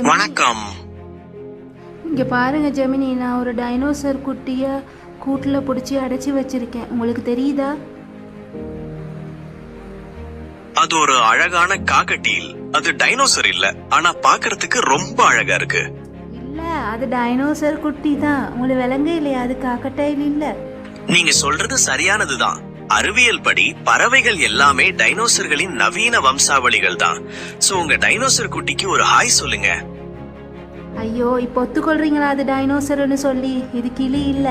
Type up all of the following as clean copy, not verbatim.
வணக்கம். இங்க பாருங்க ஜெமினி, நான் ஒரு டைனோசர் குட்டிய கூட்டுல பிடிச்சி அடைச்சி வச்சிருக்கேன். உங்களுக்கு தெரியுதா? அது ஒரு அழகான காக்கட்டீல். அது டைனோசர் இல்ல, ஆனா பாக்குறதுக்கு ரொம்ப அழகா இருக்கு. இல்ல, அது டைனோசர் குட்டி தான். உங்களுக்கு விளங்க இல்லையா? அது காக்கட்டைல் இல்ல. நீங்க சொல்றது சரியானதுதான். அறிவியல் படி பறவைகள் எல்லாமே டைனோசர்களின் நவீன வம்சாவளிகள் தான். சோ உங்க டைனோசர் குட்டிக்கு ஒரு ஹாய் சொல்லுங்க. ஐயோ, இப்ப ஒத்துக்கொள்றீங்களா அது டைனோசர்னு சொல்லி? இது கிளி இல்ல.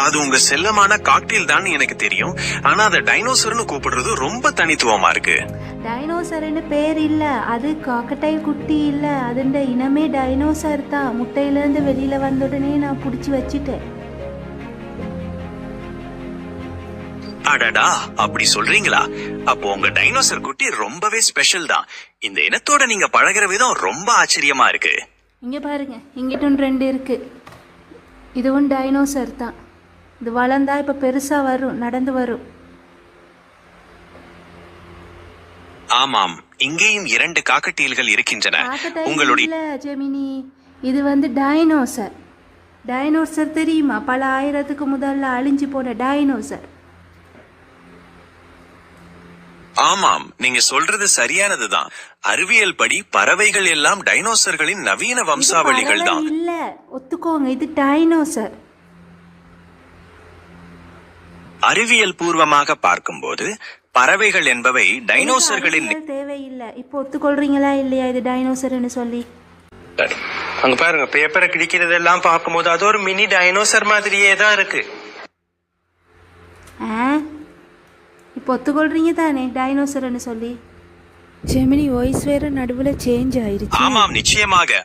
அது உங்க செல்லமான காக்டெயில் தான் எனக்கு தெரியும். ஆனா அதை டைனோசர்னு கூப்பிடுறது ரொம்ப தனித்துவமா இருக்கு. டைனோசர்னு பேர் இல்ல, அது காக்கட்டைல் குட்டி இல்ல. அதுண்ட இனமே டைனோசர் தான். முட்டையில இருந்து வெளியில வந்த உடனே நான் புடிச்சு வச்சிட்டேன். அடடா, அப்படி சொல்றீங்களா? அப்போ உங்க டைனோசர் குட்டி ரொம்பவே ஸ்பெஷல் தான். இந்த இனத்தோட நீங்க பழகுற விதம் ரொம்ப ஆச்சரியமா இருக்கு. இங்க பாருங்க, இங்கிட்டும் 2 இருக்கு. இதுவும் டைனோசர் தான். இது வளர்ந்தா இப்ப பெருசா வரும், நடந்து வரும். ஆமாம், இங்கேயும் 2 காக்கட்டீல்கள் இருக்கின்றன. உங்களுடைய ஜெமினி, இது வந்து டைனோசர். டைனோசர் தெரியுமா? பல ஆயிரத்துக்கு முதல்ல அழிஞ்சு போன டைனோசர். ஆமாம், நீங்க சொல்றது சரியானதுதான். அறிவியல் படி பறவைகள் எல்லாம் டைனோசர்களின் நவீன வம்சாவளிகள் தான். இல்ல, ஒத்துக்கோங்க, இது டைனோசர். அறிவியல் பூர்வமாக பார்க்கும்போது பறவைகள் என்பவை டைனோசர்களின் தேவையில்லை. இப்போ ஒத்துக்கொள்றீங்களா இல்லையா இது டைனோசர்னு சொல்லி? அங்க பாருங்க, பேப்பரை கிழிக்கிறதெல்லாம் பார்க்கும்போது அது ஒரு மினி டைனோசர் மாதிரியே தான் இருக்கு. இப்போ ஒத்துக்கொள்றீங்க தானே டைனோசர்னு சொல்லி? ஜெமினி வாய்ஸ் வேற நடுவுல சேஞ்ச் ஆயிருச்சு. ஆமாம், நிச்சயமாக.